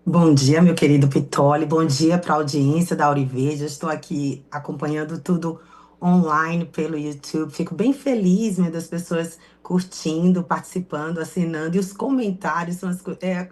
Bom dia, meu querido Pitoli. Bom dia para a audiência da Auriverde. Eu estou aqui acompanhando tudo online pelo YouTube. Fico bem feliz, né, das pessoas curtindo, participando, assinando. E os comentários são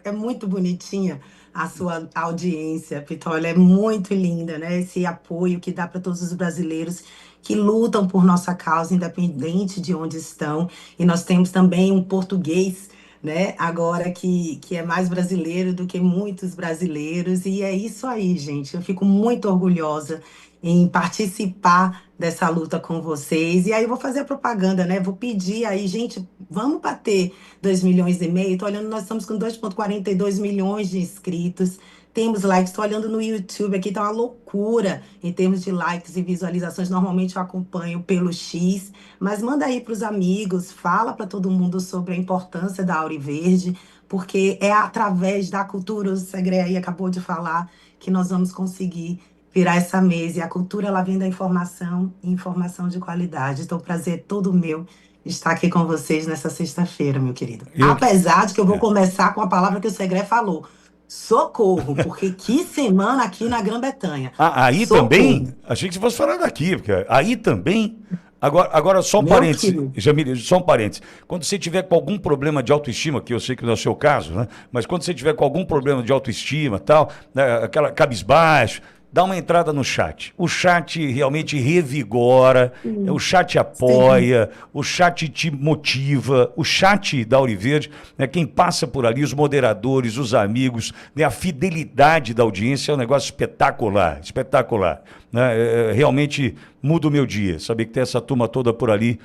é muito bonitinha a sua audiência, Pitoli. É muito linda, né? Esse apoio que dá para todos os brasileiros que lutam por nossa causa, independente de onde estão. E nós temos também um português, né? Agora que é mais brasileiro do que muitos brasileiros, e é isso aí, gente. Eu fico muito orgulhosa em participar dessa luta com vocês. E aí eu vou fazer a propaganda, né? Vou pedir aí, gente, vamos bater 2,5 milhões. Tô olhando, nós estamos com 2,42 milhões de inscritos. Temos likes, estou olhando no YouTube aqui, tá uma loucura em termos de likes e visualizações. Normalmente eu acompanho pelo X, mas manda aí para os amigos, fala para todo mundo sobre a importância da Auriverde, porque é através da cultura, o Segre aí acabou de falar, que nós vamos conseguir virar essa mesa. E a cultura, ela vem da informação, e informação de qualidade. Então, o prazer é todo meu estar aqui com vocês nessa sexta-feira, meu querido. Eu que. Apesar de que eu vou É. começar com a palavra que o Segre falou. Socorro, porque que semana aqui na Grã-Bretanha. Ah, aí também, Socorro, achei que você fosse falar daqui, porque aí também. Agora só um meu parênteses, querido. Jamile, só um parênteses. Quando você tiver com algum problema de autoestima, que eu sei que não é o seu caso, né? Mas quando você tiver com algum problema de autoestima, tal, né, aquela cabisbaixo, dá uma entrada no chat. O chat realmente revigora, o chat Sim. apoia, o chat te motiva, o chat da Auriverde, né, quem passa por ali, os moderadores, os amigos, né, a fidelidade da audiência é um negócio espetacular, espetacular. Né? Realmente muda o meu dia, saber que tem essa turma toda por ali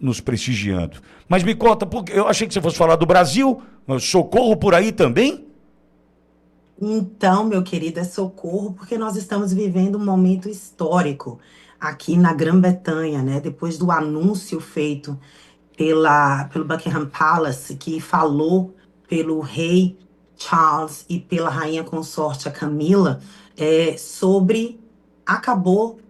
nos prestigiando. Mas me conta, eu achei que você fosse falar do Brasil, socorro por aí também? Então, meu querido, é socorro, porque nós estamos vivendo um momento histórico aqui na Grã-Bretanha, né? Depois do anúncio feito pelo Buckingham Palace, que falou pelo rei Charles e pela rainha consorte a Camila, sobre acabou,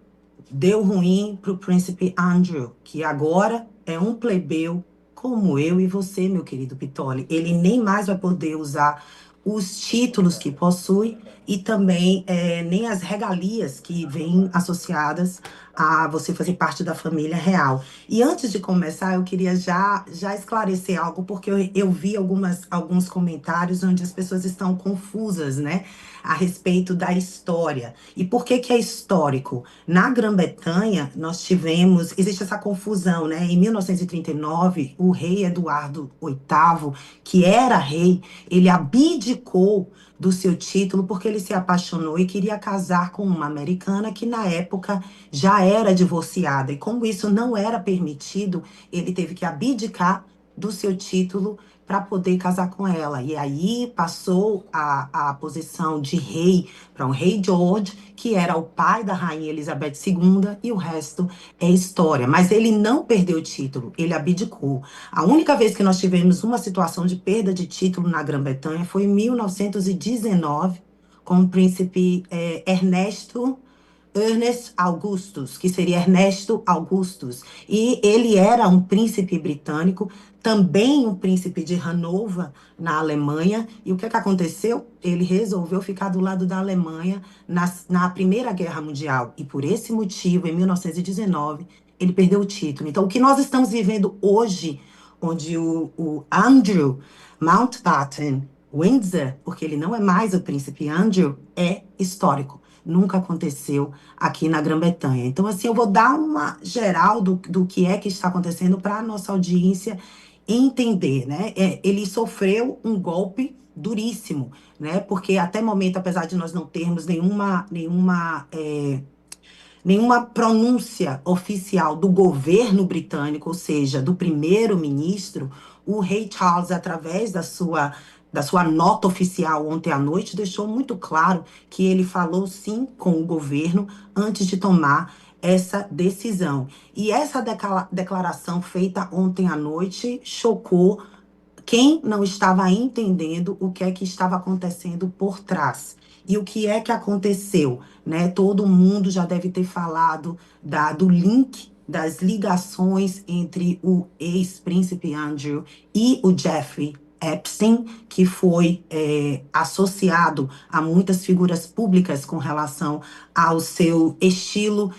deu ruim para o príncipe Andrew, que agora é um plebeu como eu e você, meu querido Pitoli. Ele nem mais vai poder usar os títulos que possui e também nem as regalias que vêm associadas a você fazer parte da família real. E antes de começar, eu queria já esclarecer algo, porque eu vi alguns comentários onde as pessoas estão confusas, né, a respeito da história. E por que que é histórico? Na Grã-Bretanha, nós tivemos, existe essa confusão, né? Em 1939, o rei Eduardo VIII, que era rei, ele abdicou do seu título porque ele se apaixonou e queria casar com uma americana que na época já era divorciada. E como isso não era permitido, ele teve que abdicar do seu título para poder casar com ela. E aí passou a posição de rei para um rei George, que era o pai da rainha Elizabeth II, e o resto é história. Mas ele não perdeu o título, ele abdicou. A única vez que nós tivemos uma situação de perda de título na Grã-Bretanha foi em 1919, com o príncipe Ernest Augustus, que seria Ernesto Augustus. E ele era um príncipe britânico, também um príncipe de Hanover, na Alemanha. E o que, que aconteceu? Ele resolveu ficar do lado da Alemanha na Primeira Guerra Mundial. E por esse motivo, em 1919, ele perdeu o título. Então, o que nós estamos vivendo hoje, onde o Andrew Mountbatten Windsor, porque ele não é mais o príncipe Andrew, é histórico. Nunca aconteceu aqui na Grã-Bretanha. Então, assim, eu vou dar uma geral do que é que está acontecendo para a nossa audiência entender, né? Ele sofreu um golpe duríssimo, né? Porque até o momento, apesar de nós não termos nenhuma pronúncia oficial do governo britânico, ou seja, do primeiro-ministro, o rei Charles, através da sua nota oficial ontem à noite, deixou muito claro que ele falou sim com o governo antes de tomar essa decisão. E essa declaração feita ontem à noite chocou quem não estava entendendo o que é que estava acontecendo por trás. E o que é que aconteceu, né? Todo mundo já deve ter falado do link das ligações entre o ex-príncipe Andrew e o Jeffrey Epstein, que foi associado a muitas figuras públicas com relação ao seu estilo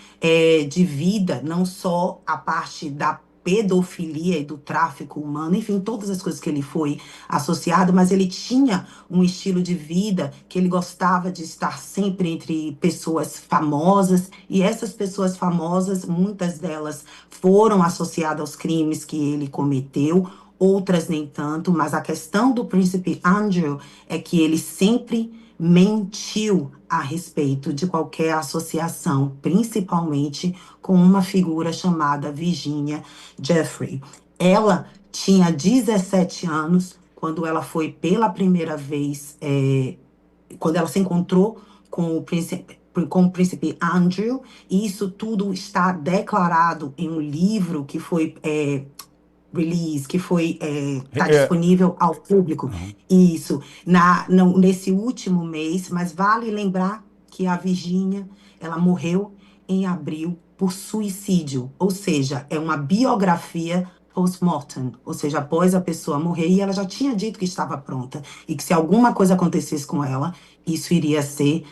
de vida, não só a parte da pedofilia e do tráfico humano, enfim, todas as coisas que ele foi associado, mas ele tinha um estilo de vida que ele gostava de estar sempre entre pessoas famosas, e essas pessoas famosas, muitas delas foram associadas aos crimes que ele cometeu, outras nem tanto, mas a questão do príncipe Andrew é que ele sempre mentiu a respeito de qualquer associação, principalmente com uma figura chamada Virginia Jeffrey. Ela tinha 17 anos quando ela foi pela primeira vez, quando ela se encontrou com o príncipe Andrew, e isso tudo está declarado em um livro que foi release, que foi tá É, disponível ao público. uhum. Isso, nesse último mês, mas vale lembrar que a Virgínia, ela morreu em abril por suicídio, ou seja, é uma biografia post-mortem, ou seja, após a pessoa morrer, e ela já tinha dito que estava pronta, e que se alguma coisa acontecesse com ela, isso iria ser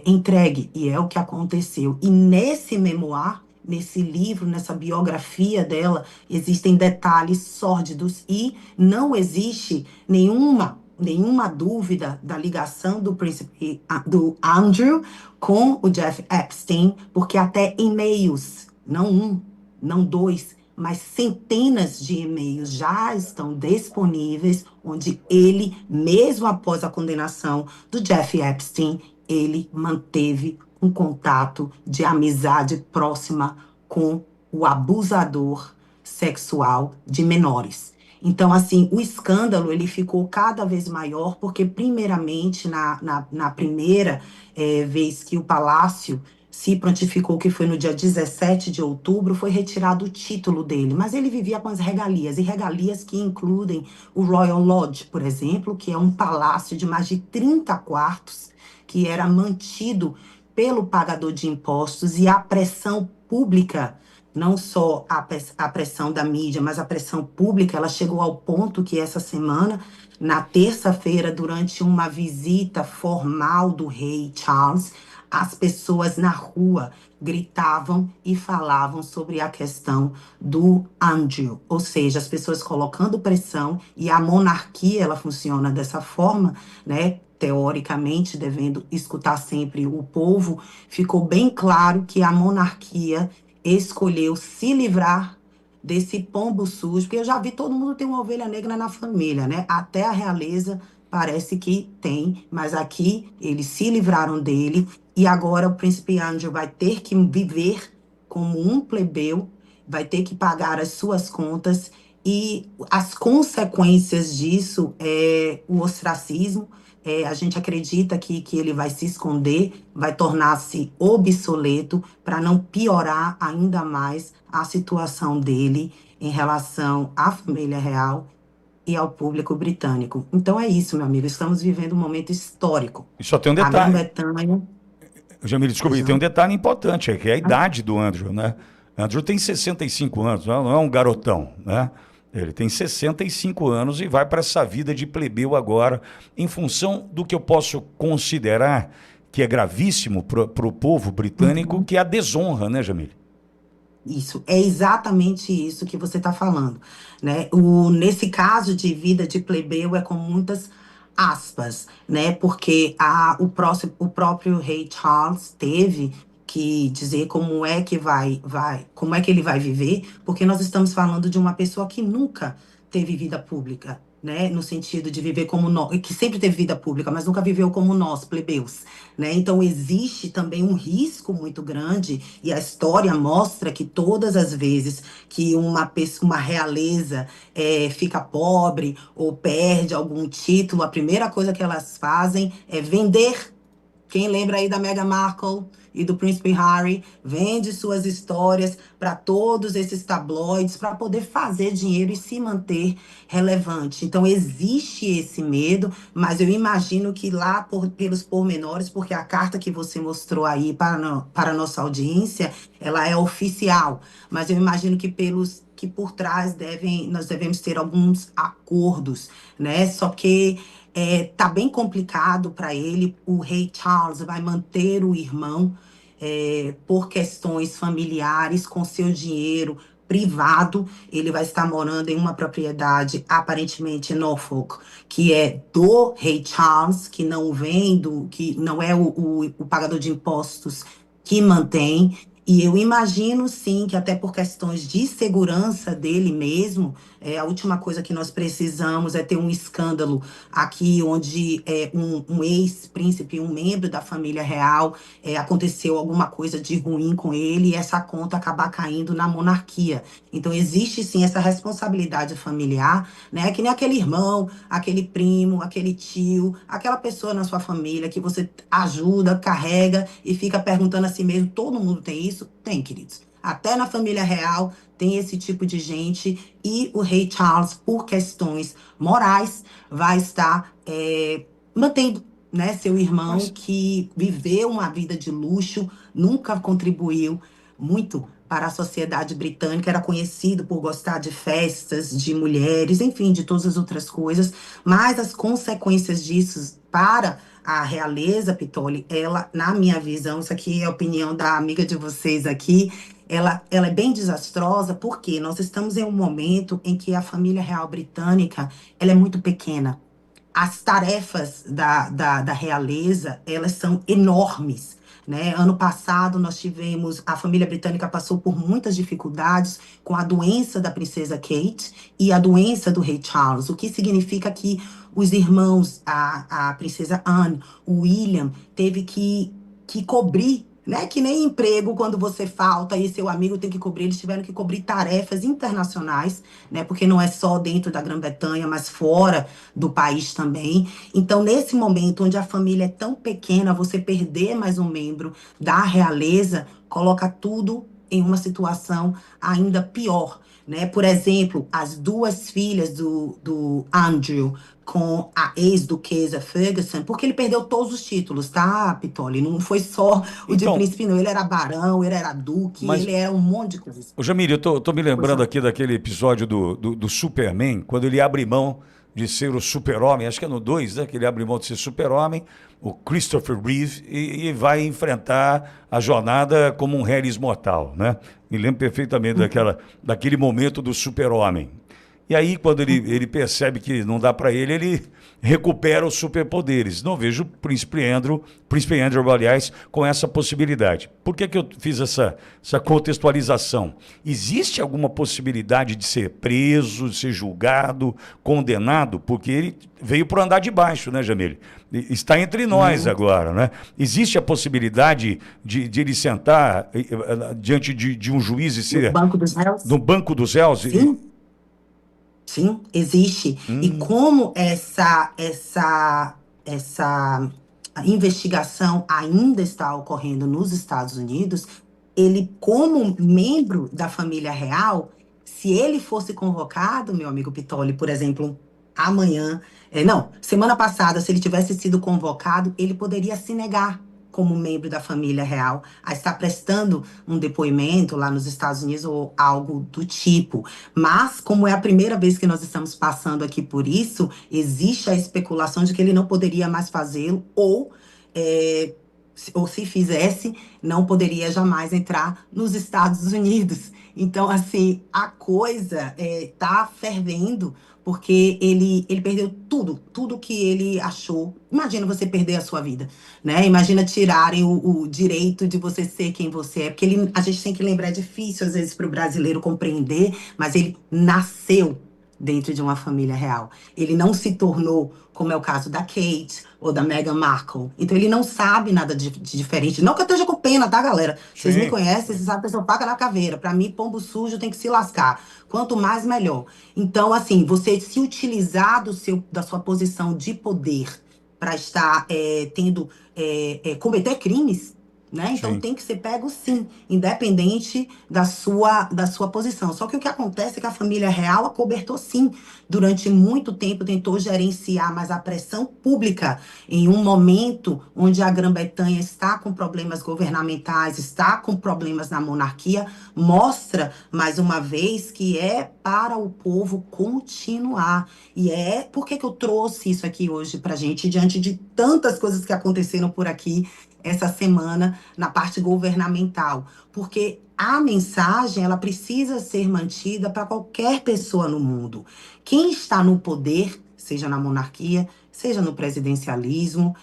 entregue, e é o que aconteceu. E nesse memoir, nesse livro, nessa biografia dela, existem detalhes sórdidos e não existe nenhuma dúvida da ligação do príncipe do Andrew com o Jeff Epstein, porque até e-mails, não um, não dois, mas centenas de e-mails já estão disponíveis, onde ele, mesmo após a condenação do Jeff Epstein, ele manteve um contato de amizade próxima com o abusador sexual de menores. Então, assim, o escândalo ele ficou cada vez maior, porque, primeiramente, na primeira vez que o Palácio se prontificou, que foi no dia 17 de outubro, foi retirado o título dele, mas ele vivia com as regalias, e regalias que incluem o Royal Lodge, por exemplo, que é um palácio de mais de 30 quartos, que era mantido pelo pagador de impostos, e a pressão pública, não só a pressão da mídia, mas a pressão pública, ela chegou ao ponto que essa semana, na terça-feira, durante uma visita formal do rei Charles, as pessoas na rua gritavam e falavam sobre a questão do Andrew, ou seja, as pessoas colocando pressão, e a monarquia ela funciona dessa forma, né? Teoricamente, devendo escutar sempre o povo, ficou bem claro que a monarquia escolheu se livrar desse pombo sujo, porque eu já vi todo mundo ter uma ovelha negra na família, né? Até a realeza parece que tem, mas aqui eles se livraram dele, e agora o príncipe Andrew vai ter que viver como um plebeu, vai ter que pagar as suas contas, e as consequências disso é o ostracismo. A gente acredita que ele vai se esconder, vai tornar-se obsoleto para não piorar ainda mais a situação dele em relação à família real e ao público britânico. Então é isso, meu amigo. Estamos vivendo um momento histórico. E só tem um A detalhe, Grã-Bretanha. Jamil, desculpa, Pois e tem um não? detalhe importante, é que é a idade do Andrew, né? Andrew tem 65 anos, não é um garotão, né? Ele tem 65 anos e vai para essa vida de plebeu agora, em função do que eu posso considerar que é gravíssimo para o povo britânico, Uhum. que é a desonra, né, Jamil? Isso, é exatamente isso que você está falando, né? Nesse caso de vida de plebeu é com muitas aspas, né? Porque o próprio rei Charles teve que dizer como é que como é que ele vai viver, porque nós estamos falando de uma pessoa que nunca teve vida pública, né? No sentido de viver como nós, que sempre teve vida pública, mas nunca viveu como nós, plebeus, né? Então existe também um risco muito grande, e a história mostra que todas as vezes que uma realeza fica pobre ou perde algum título, a primeira coisa que elas fazem é vender. Quem lembra aí da Meghan Markle e do Príncipe Harry, vende suas histórias para todos esses tabloides para poder fazer dinheiro e se manter relevante. Então existe esse medo, mas eu imagino que lá pelos pormenores, porque a carta que você mostrou aí para a nossa audiência, ela é oficial, mas eu imagino que que por trás nós devemos ter alguns acordos, né? Só que tá bem complicado para ele. O rei Charles vai manter o irmão por questões familiares, com seu dinheiro privado. Ele vai estar morando em uma propriedade, aparentemente em Norfolk, que é do rei Charles, que não é o pagador de impostos que mantém. E eu imagino, sim, que até por questões de segurança dele mesmo, a última coisa que nós precisamos é ter um escândalo aqui onde um ex-príncipe, um membro da família real, aconteceu alguma coisa de ruim com ele e essa conta acabar caindo na monarquia. Então, existe, sim, essa responsabilidade familiar, né? Que nem aquele irmão, aquele primo, aquele tio, aquela pessoa na sua família que você ajuda, carrega e fica perguntando a si mesmo, todo mundo tem isso? Tem, queridos. Até na família real tem esse tipo de gente e o rei Charles, por questões morais, vai estar mantendo, né, seu irmão Mas, que viveu uma vida de luxo, nunca contribuiu muito para a sociedade britânica, era conhecido por gostar de festas, de mulheres, enfim, de todas as outras coisas, mas as consequências disso para a realeza, Pitoli, ela, na minha visão, isso aqui é a opinião da amiga de vocês aqui, ela é bem desastrosa, porque nós estamos em um momento em que a família real britânica, ela é muito pequena. As tarefas da realeza, elas são enormes, né? Ano passado, nós tivemos, a família britânica passou por muitas dificuldades com a doença da princesa Kate e a doença do rei Charles, o que significa que os irmãos, a princesa Anne, o William, teve que cobrir, né? Que nem emprego, quando você falta e seu amigo tem que cobrir, eles tiveram que cobrir tarefas internacionais, né? Porque não é só dentro da Grã-Bretanha, mas fora do país também. Então, nesse momento onde a família é tão pequena, você perder mais um membro da realeza coloca tudo em uma situação ainda pior, né? Por exemplo, as duas filhas do Andrew com a ex-duquesa Ferguson, porque ele perdeu todos os títulos, tá, Pitoli? Não foi só o de então, príncipe, não. Ele era barão, ele era duque, mas ele era um monte de coisa. Ô, Jamil, eu tô me Pois lembrando não. aqui daquele episódio do Superman, quando ele abre mão de ser o super-homem, acho que é no 2, né? Que ele abre mão de ser super-homem, o Christopher Reeve, e vai enfrentar a jornada como um Harris mortal, né? Me lembro perfeitamente daquele momento do super-homem. E aí, quando ele percebe que não dá para ele recupera os superpoderes. Não vejo o Príncipe Andrew, aliás, com essa possibilidade. Por que eu fiz essa contextualização? Existe alguma possibilidade de ser preso, de ser julgado, condenado? Porque ele veio para andar de baixo, né, Jamile? Está entre nós Sim. agora, né? Existe a possibilidade de ele sentar diante de um juiz e No ser Banco dos no Réus? banco dos réus? Sim. Sim, existe. E como essa investigação ainda está ocorrendo nos Estados Unidos, ele, como membro da família real, se ele fosse convocado, meu amigo Pitoli, por exemplo, amanhã, não, semana passada, se ele tivesse sido convocado, ele poderia se negar como membro da família real a estar prestando um depoimento lá nos Estados Unidos ou algo do tipo. Mas, como é a primeira vez que nós estamos passando aqui por isso, existe a especulação de que ele não poderia mais fazê-lo, ou se fizesse, não poderia jamais entrar nos Estados Unidos. Então, assim, a coisa tá fervendo, porque ele perdeu tudo que ele achou. Imagina você perder a sua vida, né? Imagina tirarem o direito de você ser quem você é, porque a gente tem que lembrar, é difícil às vezes para o brasileiro compreender, mas ele nasceu dentro de uma família real. Ele não se tornou, como é o caso da Kate ou da Meghan Markle. Então ele não sabe nada de diferente. Não que eu esteja com pena, tá, galera? Vocês me Sim. conhecem, vocês sabem que eu sou paca na caveira. Para mim, pombo sujo tem que se lascar. Quanto mais, melhor. Então, assim, você se utilizar da sua posição de poder para estar cometer crimes, né? Então sim. tem que ser pego sim, independente da sua posição. Só que o que acontece é que a família real acobertou sim, durante muito tempo tentou gerenciar, mas a pressão pública, em um momento onde a Grã-Bretanha está com problemas governamentais, está com problemas na monarquia, mostra mais uma vez que é para o povo continuar. E é por que que eu trouxe isso aqui hoje para gente, diante de tantas coisas que aconteceram por aqui essa semana na parte governamental, porque a mensagem ela precisa ser mantida para qualquer pessoa no mundo. Quem está no poder, seja na monarquia, seja no presidencialismo,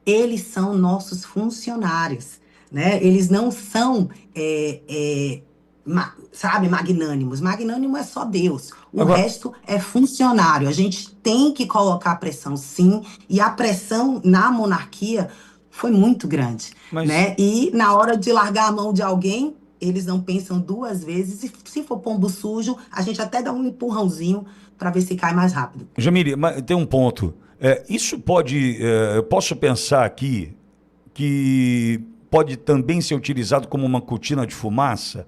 eles são nossos funcionários, né? Eles não são, sabe, magnânimos. Magnânimo é só Deus. O Agora, resto é funcionário. A gente tem que colocar pressão, sim. E a pressão na monarquia foi muito grande, mas, né? E na hora de largar a mão de alguém, eles não pensam duas vezes. E se for pombo sujo, a gente até dá um empurrãozinho para ver se cai mais rápido. Jamile, tem um ponto. Isso pode, eu posso pensar aqui que pode também ser utilizado como uma cortina de fumaça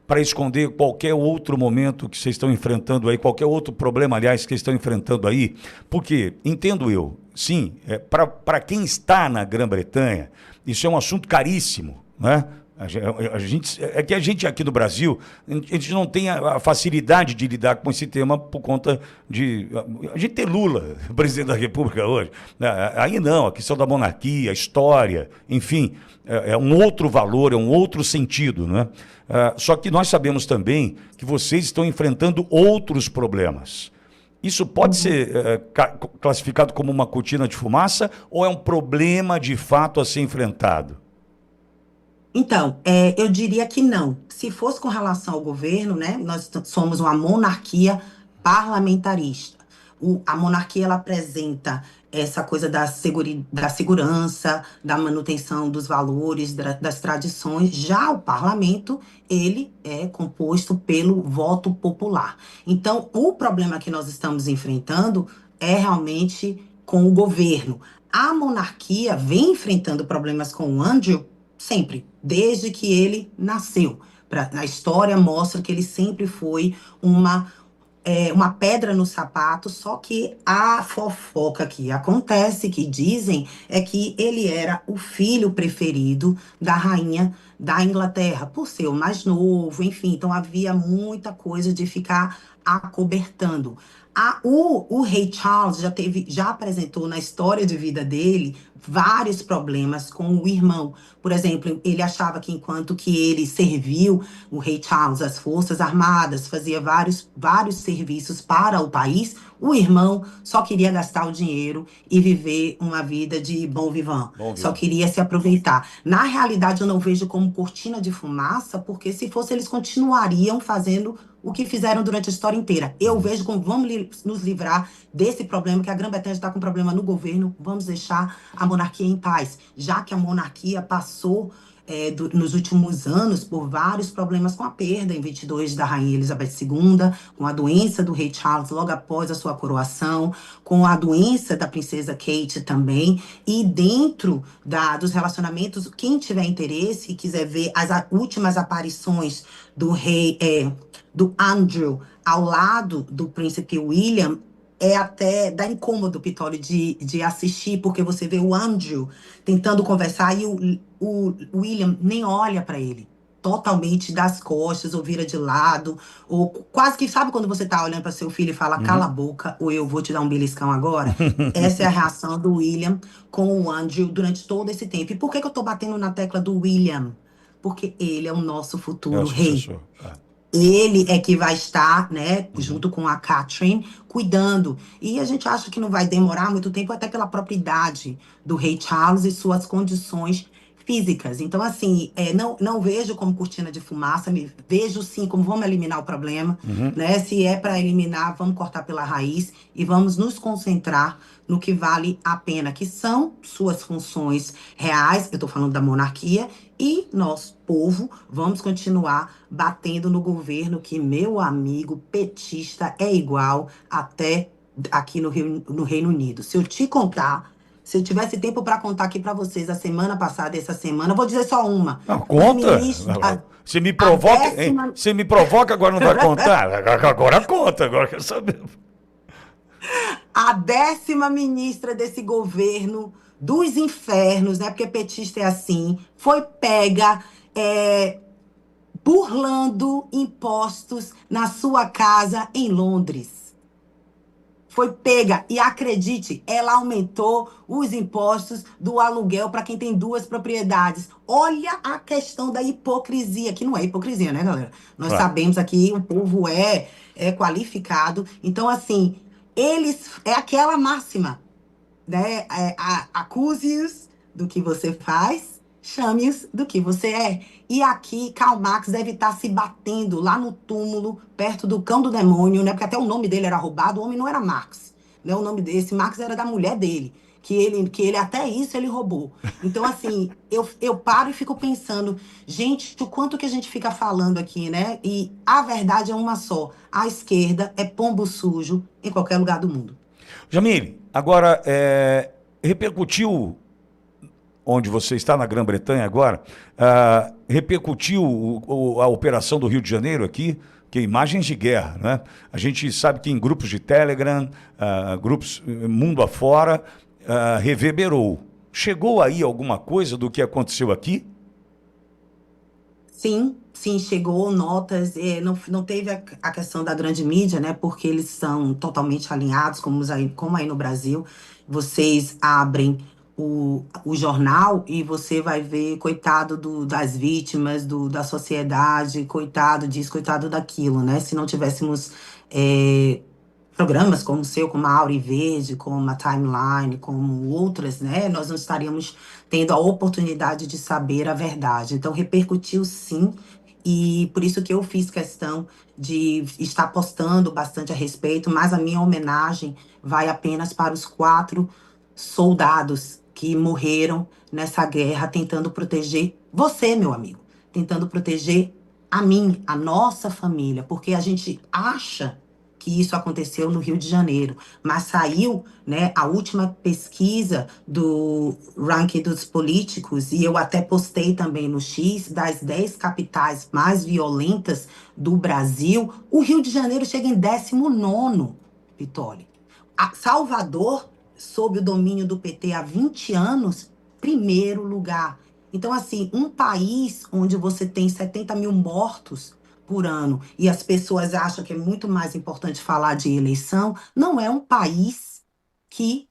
para esconder qualquer outro momento que vocês estão enfrentando aí, qualquer outro problema, aliás, que vocês estão enfrentando aí. Porque, entendo eu, sim, para quem está na Grã-Bretanha, isso é um assunto caríssimo, né? É que a gente aqui no Brasil, a gente não tem a facilidade de lidar com esse tema por conta de. A gente tem Lula, presidente da República hoje. Né? Aí não, a questão da monarquia, a história, enfim, é um outro valor, é um outro sentido. Né? Só que nós sabemos também que vocês estão enfrentando outros problemas. Isso pode ser classificado como uma cortina de fumaça ou é um problema de fato a ser enfrentado? Então, eu diria que não. Se fosse com relação ao governo, né, nós somos uma monarquia parlamentarista. A monarquia ela apresenta essa coisa da segurança, da manutenção dos valores, das tradições. Já o parlamento, ele é composto pelo voto popular. Então, o problema que nós estamos enfrentando é realmente com o governo. A monarquia vem enfrentando problemas com o Andrew sempre, desde que ele nasceu. A história mostra que ele sempre foi uma pedra no sapato, só que a fofoca que acontece, que dizem, é que ele era o filho preferido da rainha da Inglaterra, por ser o mais novo, enfim. Então havia muita coisa de ficar acobertando. O rei Charles já apresentou na história de vida dele vários problemas com o irmão. Por exemplo, ele achava que enquanto que ele serviu o rei Charles, as Forças Armadas, fazia vários serviços para o país, o irmão só queria gastar o dinheiro e viver uma vida de bom vivant, Bom, só viu? queria se aproveitar. Na realidade, eu não vejo como cortina de fumaça, porque se fosse, eles continuariam fazendo o que fizeram durante a história inteira. Eu vejo como vamos nos livrar desse problema, que a Grã-Bretanha está com problema no governo, vamos deixar a monarquia em paz, já que a monarquia passou nos últimos anos por vários problemas com a perda, em 22, da Rainha Elizabeth II, com a doença do rei Charles logo após a sua coroação, com a doença da princesa Kate também, e dentro dos relacionamentos, quem tiver interesse e quiser ver as últimas aparições do rei, do Andrew, ao lado do príncipe William, é até dá incômodo, Pitoli, de assistir, porque você vê o Andrew tentando conversar e o William nem olha para ele. Totalmente das costas, ou vira de lado, ou quase que sabe quando você tá olhando para seu filho e fala, cala a Uhum. boca, ou eu vou te dar um beliscão agora? Essa é a reação do William com o Andrew durante todo esse tempo. E por que que eu tô batendo na tecla do William? Porque ele é o nosso É o futuro rei. sucessor. Ah. Ele é que vai estar, né, Uhum. junto com a Catherine, cuidando. E a gente acha que não vai demorar muito tempo, até pela própria idade do rei Charles e suas condições físicas. Então, assim, não vejo como cortina de fumaça, vejo sim como vamos eliminar o problema, Uhum. né? Se é para eliminar, vamos cortar pela raiz e vamos nos concentrar no que vale a pena, que são suas funções reais, eu estou falando da monarquia, e nós, povo, vamos continuar batendo no governo que, meu amigo, petista é igual até aqui no Reino Unido. Se eu te contar, Se eu tivesse tempo para contar aqui para vocês a semana passada e essa semana, eu vou dizer só uma. Não, Os conta. ministros, Você me a provoca, hein? décima, Você me provoca, agora não vai contar? Agora conta, agora quero saber. a 10ª ministra desse governo dos infernos, né? Porque petista é assim, foi pega é, burlando impostos na sua casa em Londres. Foi pega e acredite, ela aumentou os impostos do aluguel para quem tem duas propriedades. Olha a questão da hipocrisia, que não é hipocrisia, né, galera? Nós Claro. sabemos aqui, o povo é qualificado. Então, assim, eles é aquela máxima, né? Acuse-os do que você faz, chame-os do que você é. E aqui, Karl Marx deve estar se batendo lá no túmulo, perto do cão do demônio, né? Porque até o nome dele era roubado, o homem não era Marx, né? O nome desse Marx era da mulher dele. Que ele até isso ele roubou. Então, assim, eu paro e fico pensando, gente, o quanto que a gente fica falando aqui, né? E a verdade é uma só: a esquerda é pombo sujo em qualquer lugar do mundo. Jamile, agora, repercutiu, onde você está na Grã-Bretanha agora, repercutiu a operação do Rio de Janeiro aqui, que é imagens de guerra, né? A gente sabe que em grupos de Telegram, grupos mundo afora, reverberou. Chegou aí alguma coisa do que aconteceu aqui? Sim, sim, chegou notas, não teve a questão da grande mídia, né? Porque eles são totalmente alinhados, como aí no Brasil. Vocês abrem o jornal e você vai ver, coitado das vítimas, da sociedade, coitado disso, coitado daquilo, né? Se não tivéssemos é, programas como o seu, como a Auri Verde, como a Timeline, como outras, né? Nós não estaríamos tendo a oportunidade de saber a verdade. Então, repercutiu sim, e por isso que eu fiz questão de estar postando bastante a respeito, mas a minha homenagem vai apenas para os 4 soldados que morreram nessa guerra tentando proteger você, meu amigo, tentando proteger a mim, a nossa família, porque a gente acha que isso aconteceu no Rio de Janeiro, mas saiu, né, a última pesquisa do ranking dos políticos, e eu até postei também no X, das 10 capitais mais violentas do Brasil, o Rio de Janeiro chega em 19º, Vitória. Salvador, sob o domínio do PT há 20 anos, primeiro lugar. Então, assim, um país onde você tem 70 mil mortos por ano e as pessoas acham que é muito mais importante falar de eleição, não é um país que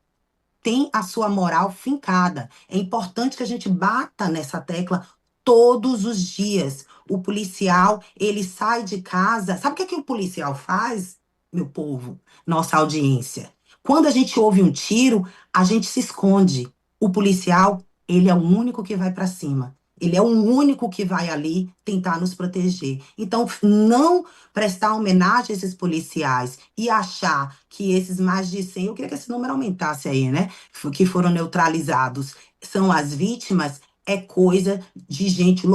tem a sua moral fincada. É importante que a gente bata nessa tecla todos os dias. O policial, ele sai de casa. Sabe o que é que o policial faz, meu povo? Nossa audiência. Quando a gente ouve um tiro, a gente se esconde. O policial, ele é o único que vai para cima. Ele é o único que vai ali tentar nos proteger. Então, não prestar homenagem a esses policiais e achar que esses mais de 100, eu queria que esse número aumentasse aí, né? Que foram neutralizados, são as vítimas, é coisa de gente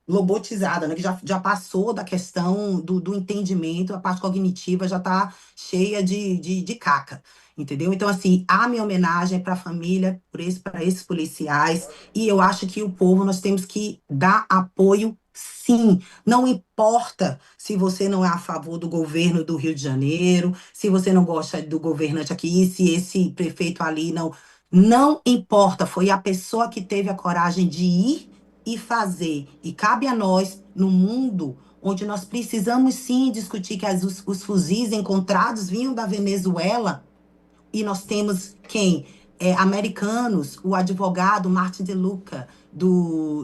lobotizada, né? Que já passou da questão do entendimento, a parte cognitiva já está cheia de caca. Entendeu? Então, assim, a minha homenagem é para a família, para esses policiais, e eu acho que o povo nós temos que dar apoio, sim. Não importa se você não é a favor do governo do Rio de Janeiro, se você não gosta do governante aqui, se esse prefeito ali não. Não importa, foi a pessoa que teve a coragem de ir e fazer. E cabe a nós, no mundo onde nós precisamos sim discutir que os fuzis encontrados vinham da Venezuela, e nós temos quem? Americanos, o advogado Martin DeLuca,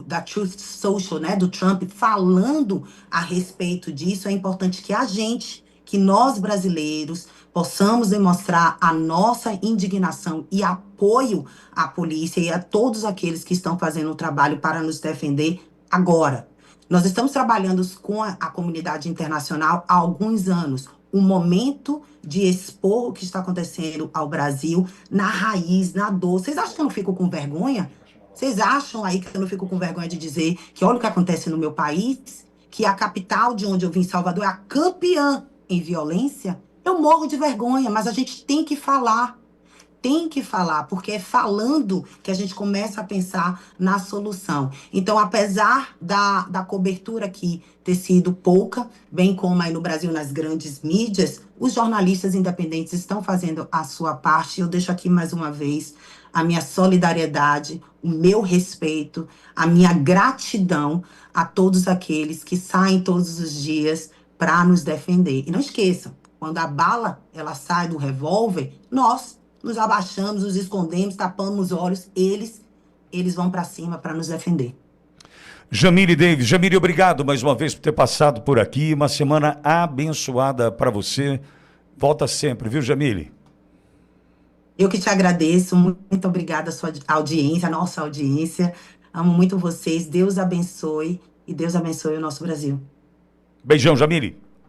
da Truth Social, né, do Trump, falando a respeito disso. É importante que a gente, que nós brasileiros, possamos demonstrar a nossa indignação e apoio à polícia e a todos aqueles que estão fazendo o trabalho para nos defender agora. Nós estamos trabalhando com a comunidade internacional há alguns anos. O momento de expor o que está acontecendo ao Brasil na raiz, na dor. Vocês acham que eu não fico com vergonha? Vocês acham aí que eu não fico com vergonha de dizer que olha o que acontece no meu país, que a capital de onde eu vim, Salvador, é a campeã em violência? Eu morro de vergonha, mas a gente tem que falar. tem que falar, porque é falando que a gente começa a pensar na solução. Então, apesar da cobertura aqui ter sido pouca, bem como aí no Brasil nas grandes mídias, os jornalistas independentes estão fazendo a sua parte. Eu deixo aqui mais uma vez a minha solidariedade, o meu respeito, a minha gratidão a todos aqueles que saem todos os dias para nos defender. E não esqueçam, quando a bala ela sai do revólver, nós nos abaixamos, nos escondemos, tapamos os olhos, eles vão para cima para nos defender. Jamile Davis, Jamile, obrigado mais uma vez por ter passado por aqui. Uma semana abençoada para você. Volta sempre, viu, Jamile? Eu que te agradeço, muito obrigada à sua audiência, à nossa audiência. Amo muito vocês. Deus abençoe e Deus abençoe o nosso Brasil. Beijão, Jamile.